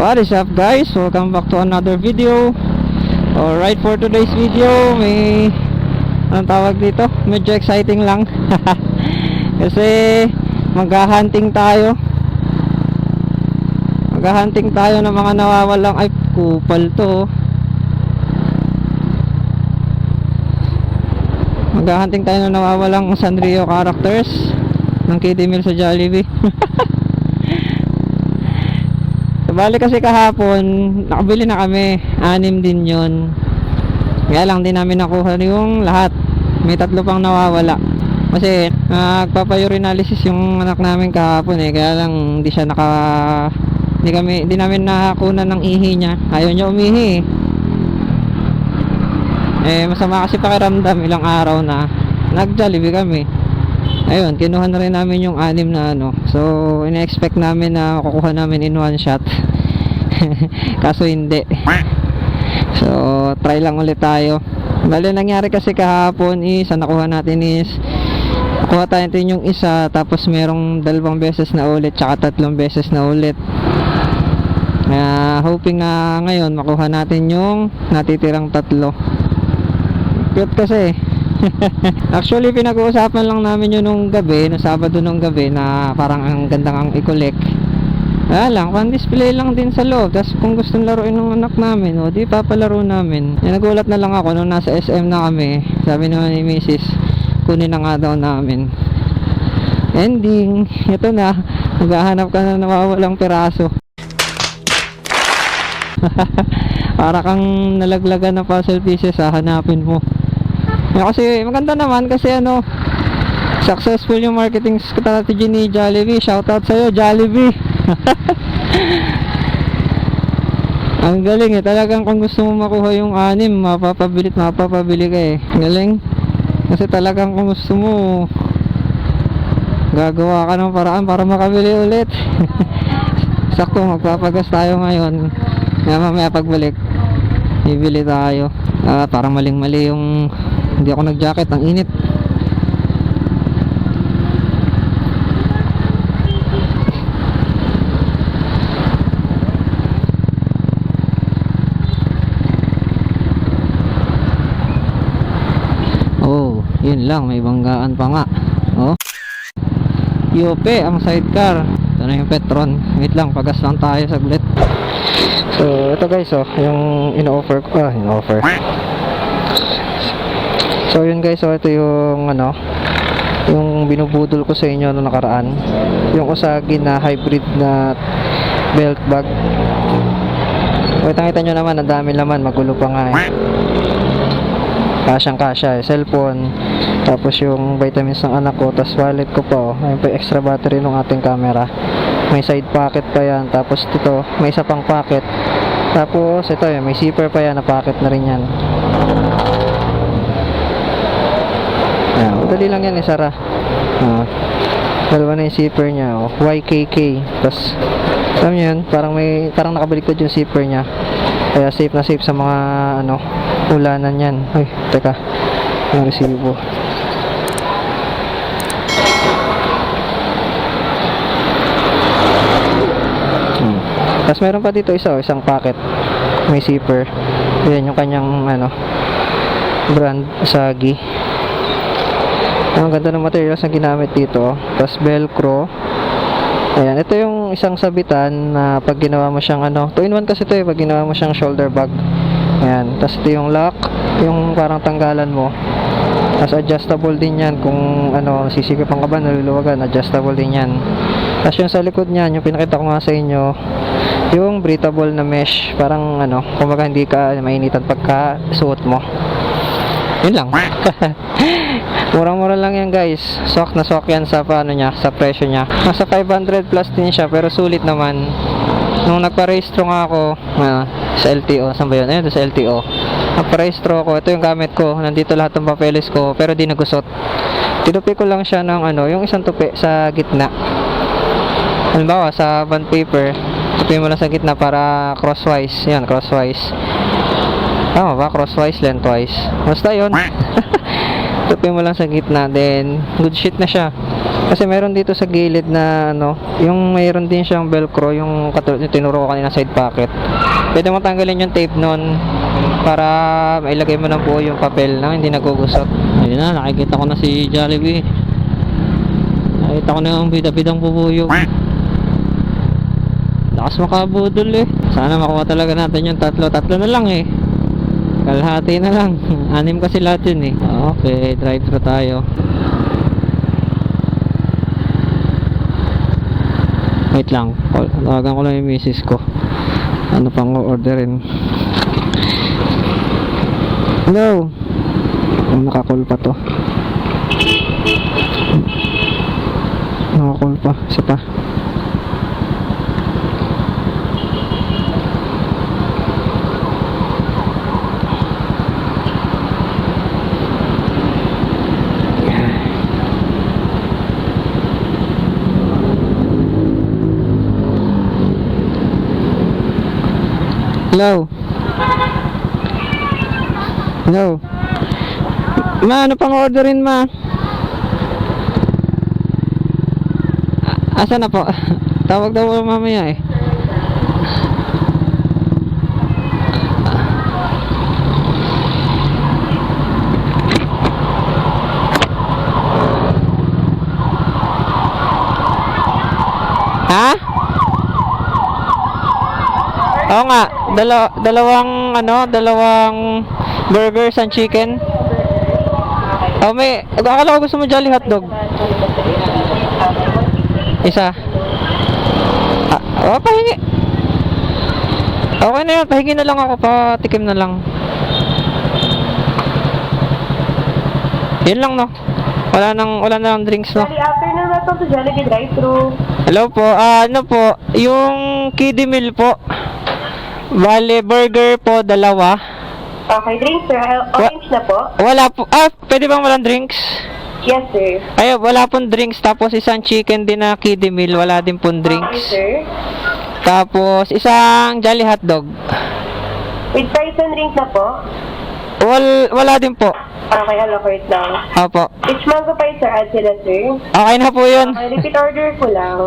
What is up guys? Welcome back to another video. Alright, for today's video may anong tawag dito? Medyo exciting lang. Kasi maghahunting tayo. Maghahunting tayo ng mga nawawalang. Ay, kupal to. Maghahunting tayo ng nawawalang Sanrio characters ng KD Meal sa Jollibee. Bali kasi kahapon nakabili na kami, 6 din yon. Kaya lang din namin nakuha yung lahat. May 3 pang nawawala. Kasi nagpapa-urinalysis yung anak namin kahapon kaya lang hindi namin nakakunan ng ihi niya. Ayaw niya umihi. Masama kasi pakiramdam, ilang araw na nag-Jollibee kami. Ayun, kinuha na rin namin yung 6 na So, ina-expect namin na makukuha namin in one shot. Kaso hindi. So, try lang ulit tayo. Bale, nangyari kasi kahapon nakuha natin nakuha tayo yung isa, tapos merong 2 beses na ulit, tsaka 3 beses na ulit. Hoping na ngayon makuha natin yung natitirang 3. Cute kasi. Actually, pinag-uusapan lang namin yun nung gabi, no Sabado nung gabi, na parang ang gandang ang i-collect. Lang, pan-display lang din sa loob. Tapos kung gustong laruin ng anak namin, di papalaro namin. Nagulat na lang ako nung nasa SM na kami. Sabi naman ni Mrs., kunin na nga daw namin. Ending, ito na, maghahanap ka na nawawalang piraso. Para kang nalaglagan na puzzle pieces, hanapin mo. Kasi maganda naman kasi successful yung marketing strategy ni Jollibee. Shoutout sa'yo, Jollibee. Ang galing talagang kung gusto mo makuha yung 6, mapapabili ka Galing. Kasi talagang kung gusto mo, gagawa ka ng paraan para makabili ulit. Sakto, magpapagas tayo ngayon. Mamaya pagbalik, bibili tayo. Parang maling-mali yung hindi ako nag-jacket, ang init. Oh, yun lang, may banggaan pa nga. Yope ang sidecar. Ito na yung Petron. Wait lang, pagas lang tayo saglit. So, ito guys, yung in-offer ko. In-offer. So yun guys, ito yung yung binubudol ko sa inyo noong nakaraan, yung Usagi na hybrid na belt bag. Kita nyo naman, ang dami laman, magulo pa nga kasyang kasya cellphone, tapos yung vitamins ng anak ko, tapos wallet ko pa ayun pa, extra battery ng ating camera, may side pocket pa yan, tapos ito may isa pang pocket, tapos ito may zipper pa yan na pocket na rin yan. Madali lang yan isara. Dalawa na yung zipper nya, YKK. Tapos alam nyo yun, parang nakabaliktad yung zipper nya, kaya safe na safe sa mga ulanan yan. Ay, teka, yung resibo. Tapos meron pa dito isang packet, may zipper. Yan yung kanyang brand, Usagi. Ang ganda ng materials na ginamit dito. Tapos velcro. Ayan, ito yung isang sabitan na pag ginawa mo siyang 2-in-1 kasi ito pag ginawa mo siyang shoulder bag. Ayan, tapos ito yung lock, yung parang tanggalan mo. Tapos adjustable din yan kung sisigapan ka ba, naluluwagan, adjustable din yan. Tapos yung sa likod niyan, yung pinakita ko nga sa inyo, yung breathable na mesh, parang kumbaga hindi ka mainitan pagka suot mo. Yun lang. Murang-mura lang yan guys. Swak na swak yan sa sa presyo niya. Nasa 500 plus din siya, pero sulit naman. Nung nagpa-rehistro nga ako sa LTO, saan ba yun? Ayun, sa LTO. Nagpa-rehistro ako, ito yung gamit ko. Nandito lahat ng papeles ko, pero di nagusot. Tinupi ko lang siya ng yung isang tupi sa gitna. Halimbawa, sa bond paper, tupi mo lang sa gitna para crosswise. Yan, crosswise. Tama ba? Crosswise, lengthwise. Basta yun. Tupi mo lang sa gitna, then good shit na siya. Kasi meron dito sa gilid na ano, yung mayroon din siyang velcro, yung katulad yung tinuro ko kanina side pocket. Pwede mo tanggalin yung tape nun para mailagay mo na po yung papel na hindi nagugusot. Ayun na, nakikita ko na si Jollibee. Nakita ko na yung bida-bidang bubuyog. Lakas makabudol eh. Sana makuha talaga natin yung tatlo. Tatlo na lang eh. Kalahati na lang. 6 kasi lahat yun eh. Okay, drive-thru tayo. Wait lang. Tawagan ko lang yung misis ko. Ano pang orderin? Hello. Oh, nakakall pa to. Nakakall pa. Isa pa. Hello. Hello. Ma, ano pang orderin, ma? Asa na po? Tawag daw po mamaya eh. Ha? Oo nga, dalawang burgers and chicken. Oh, akala ko gusto mo Jolly hotdog. Isa. Pahingi. Okay na yun, pahingi na lang ako, patikim na lang. Yun lang no. Wala na lang drinks no. Good afternoon, welcome to Jollibee Drive-Thru. Hello po, ano po, yung kiddie meal po. Bale, burger po, 2. Okay, drinks sir. Orange na po. Wala po, pwede bang walang drinks? Yes sir. Ay, wala pong drinks. Tapos isang chicken din na kiddie meal, wala din pong Okay drinks. sir. Tapos isang Jolly hotdog. With fries and drinks na po. Wala din po. Okay, allocate lang. Opo. Each mango pie sir, add sila sir. Okay na po yun. Okay, repeat order ko lang.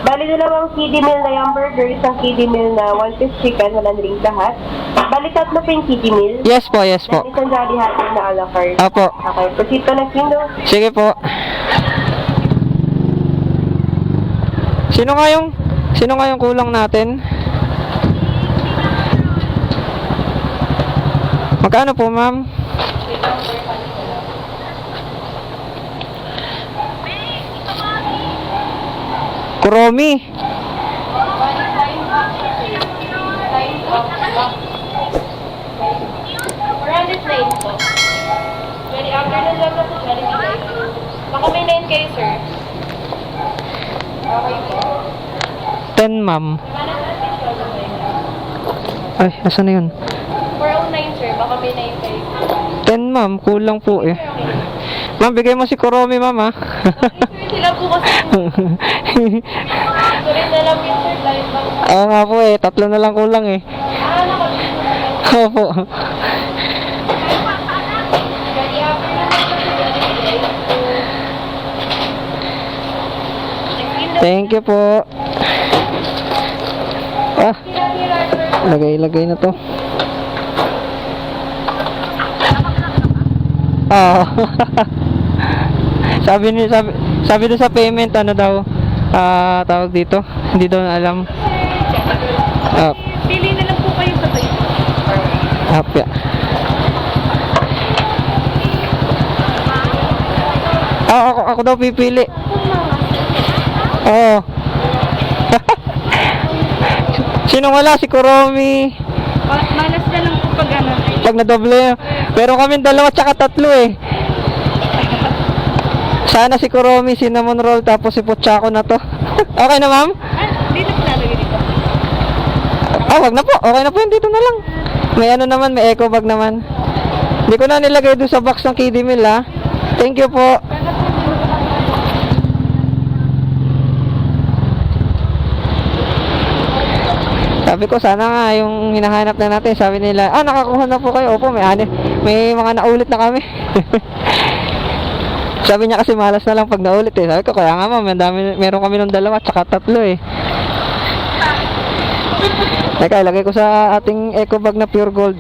Bali 2 kiddie meal na yung burger, isang kiddie meal na 1-piece chicken, walang drinks lahat. Bali 3 po yung kiddie meal. Yes po, yes po. Then isang Jolly hotdog na allocate. Opo. Okay, proceed to next window. Sige po. Sino nga yung kulang natin? Magkano po, ma'am? Kuromi. Very afternoon lang po, Jollibee. Baka may 9 kayo, sir. Okay po. 10, ma'am. Ay, asan na yun? 409, sir. Baka may 9 kayo. 10, ma'am. Kulang po eh. Ma'am, bigay mo si Kuromi, ma'am, ha? Sila po kasi. Sulit na lang yun, sir. Dahil bang... Oo nga po eh. 3 na lang kulang eh. Opo. Very afternoon lang po, Jollibee. Thank you po. Lagay na to. Sabi doon sa payment ano daw tawag dito, hindi daw na alam. Pili na lang po kayo sa tayo. Yeah. Ako daw pipili. Oo. Sino wala? Si Kuromi. Malas na lang po pag ano. Pag nadoble. Pero kami 2 tsaka 3 eh. Sana si Kuromi, cinnamon roll, tapos si Pochako na to. Okay na, ma'am? Dito po nalagay dito. Wag na po. Okay na po yun. Dito na lang. May ano naman, may eco bag naman. Hindi ko na nilagay doon sa box ng kiddie meal, ha. Thank you po. Sabi ko, sana nga yung hinahanap na natin. Sabi nila, nakakuha na po kayo. Opo, may mga naulit na kami. Sabi niya kasi malas na lang pag naulit eh. Sabi ko, kaya nga ma'am, meron kami ng 2 tsaka 3 eh. Teka, ilagay ko sa ating eco bag na pure gold.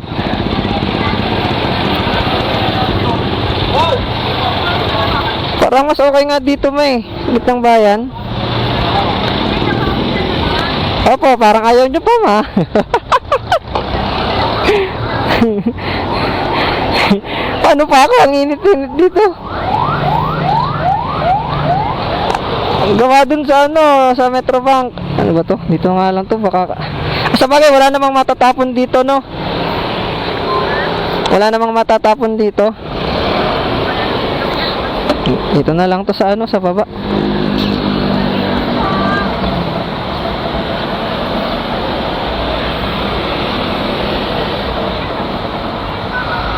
Parang mas okay nga dito may gitnang bayan. Opo, parang ayaw nyo pa ma. Paano pa ako? Ang init-init dito. Ang gawa dun sa ano, sa Metrobank. Ano ba to? Dito nga lang to. Baka... Sa bagay, wala namang matatapon dito, no? Wala namang matatapon dito. Dito na lang to sa ano, sa baba.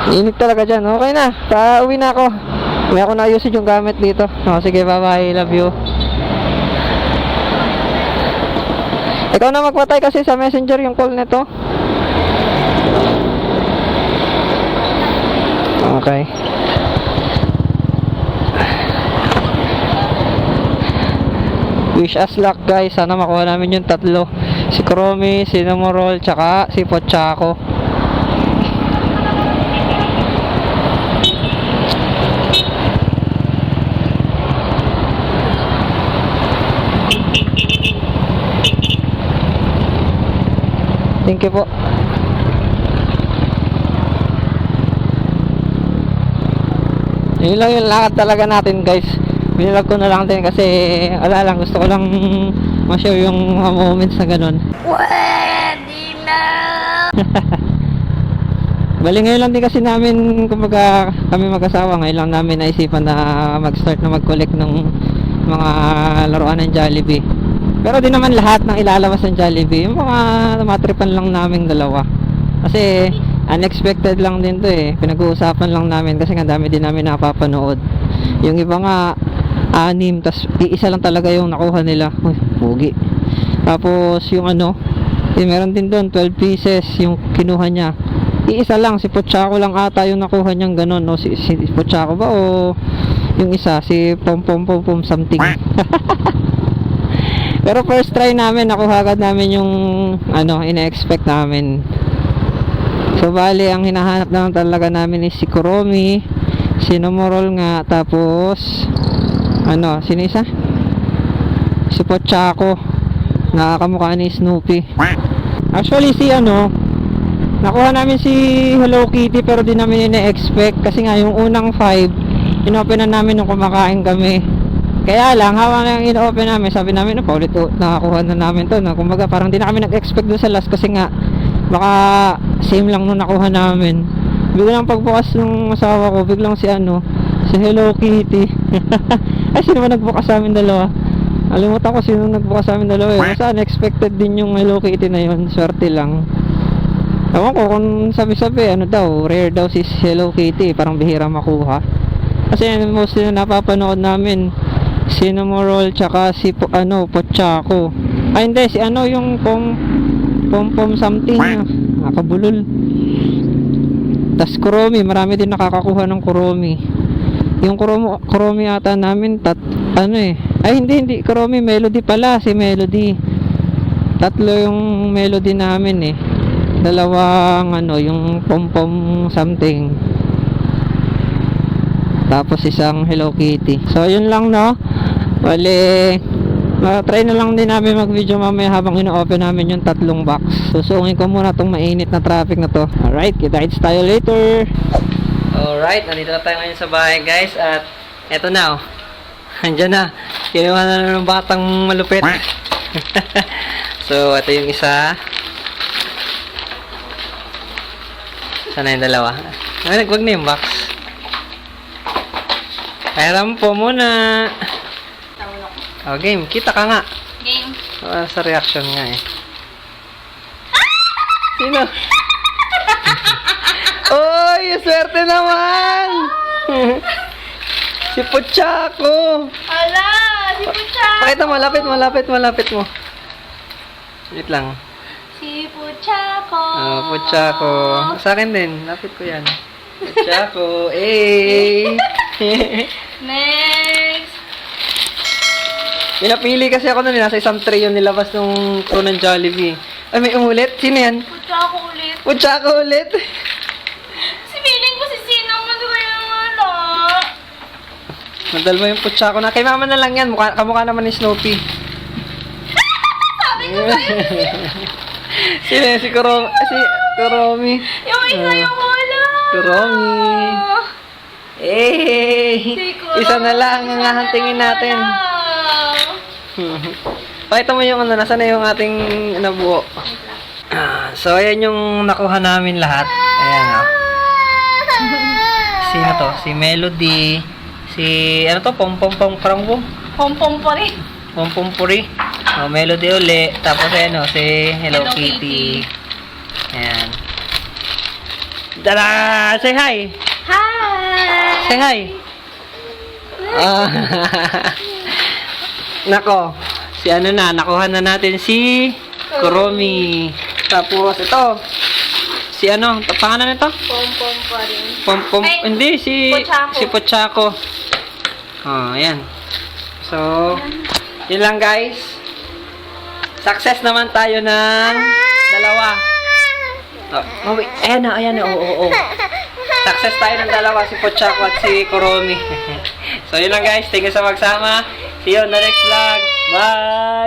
Init talaga dyan. Okay na. Pauwi na ako. May ako naayusin yung gamit dito. O, sige, bye-bye. Love you. Ikaw na magpatay kasi sa messenger yung call nito. Okay. Wish us luck guys. Sana makuha namin yung 3. Si Chromie, si Nomorol, tsaka si Pochaco. Thank you po. Yun lang yung lakad talaga natin guys. Binilag ko na lang din kasi wala lang, gusto ko lang ma-share yung mga moments na ganun. Pwede na! Bali ngayon lang din kasi namin, kumbaga kami mag-asawa, ngayon lang namin naisipan na mag-start na mag-collect ng mga laruan ng Jollibee. Pero di naman lahat ng ilalabas ng Jollibee, yung mga matripan lang naming 2. Kasi unexpected lang din to eh. Pinag-uusapan lang namin kasi nga dami din namin napapanood. Yung iba nga 6, tas iisa lang talaga yung nakuha nila. Uy, pugi. Tapos yung ano, meron din doon 12 pieces yung kinuha niya. Iisa lang, si Pochaco lang ata yung nakuha niyang ganun. O si Pochaco ba o yung isa, si Pom Pom Pom Pom something. Pero first try namin, nakuha agad namin yung ano, ina-expect namin. So bali, ang hinahanap naman talaga namin is si Chromie, si Nomorol nga, tapos ano, sino isa? Si Pochaco, nakakamukha ni Snoopy. Actually si ano, nakuha namin si Hello Kitty pero di namin ina-expect kasi nga yung unang 5 inopen na namin nung kumakain kami. Kaya lang, habang nang ino-open namin, sabi namin, no, paulit nakakuha na namin to, no? Kumbaga parang di na kami nag-expect doon sa last kasi nga baka same lang nung nakuha namin. Biglang pagbukas ng asawa ko, biglang si ano, si Hello Kitty. Ay, sino ba nagbukas sa amin 2? Alimutan ko sino nagbukas sa amin 2 eh. Kasi unexpected din yung Hello Kitty na yun. Swerte lang. Ewan ko kung sabi-sabi, ano daw, rare daw si Hello Kitty, parang bihira makuha. Kasi mostly na napapanood namin si Nomorol tsaka si Pochaco. Ay hindi, si ano yung Pom Pom something, nakabulol. Tas Chromie, marami din nakakakuha ng Chromie. Yung Chromie ata namin ano eh. Ay hindi Chromie, Melody pala, si Melody. 3 yung Melody namin eh. 2 ano, yung Pom Pom something. Tapos isang Hello Kitty. So yun lang no. Bale, try na lang din namin mag-video mamaya habang ino-open namin yung 3 box. Susungin ko muna tong mainit na traffic na to. Alright, kita-kits tayo later. Alright, nandito na tayo ngayon sa bahay guys. At eto na oh. Andyan na. Kinuha na ng batang malupit. So, ito yung isa. Sana yung 2. Ay, wag na yung box. Pairam po muna. Oh, game. Kita ka nga. Game. Sa reaction nga eh. Sino? Oy, swerte naman! Si Pochaco! Ala! Si Pochaco! Pakita mo, malapit mo. Wait lang. Si Pochaco! Oh, Pochaco. Sa akin din, lapit ko yan. Pochaco, eh! Next. Pinapili kasi ako nun, nasa isang tray yung nilabas nung crew ng Jollibee. Ay, may umulit? Sino yan? Putsa ko ulit. Putsa ko ulit. Si feeling ko si Cinnamon ko yung wala. Madal mo yung putsa ko na. Kay mama na lang yan. Kamukha naman ni Snoopy. Sabi ko ba Sino yan? Si Kuromi. yung isa yung wala. Kuromi. Eh, Si Kuromi isa na lang ang hahantingin natin. wala. Pakita mo yung ano, nasa na yung ating nabuo. So, ayan yung nakuha namin lahat. Ayan, oh. Sino to? Si Melody. Si, ano to? Pom-pom-pom karangbo? Pom-pom pa rin. Pom-pom-puri. Oh, Melody uli. Tapos, ayan, oh, si Hello Hello Kitty. Ayan. Dala! Say hi! Hi! Say hi! Ah. Nako, si ano na, nakuha na natin si Kuromi. Tapos ito, si ano, pangalan nito? Pom-pom pa rin. Pom-pom, Ay, hindi, si Pochako. si Pochako. Oh, ayan. So, yun lang guys. Success naman tayo ng dalawa. Oh, wait. Ayan na, oo. Success tayo ng dalawa, si Pochako at si Kuromi. So, yun lang guys. Thank you sa magsama. See you on the next vlog. Bye!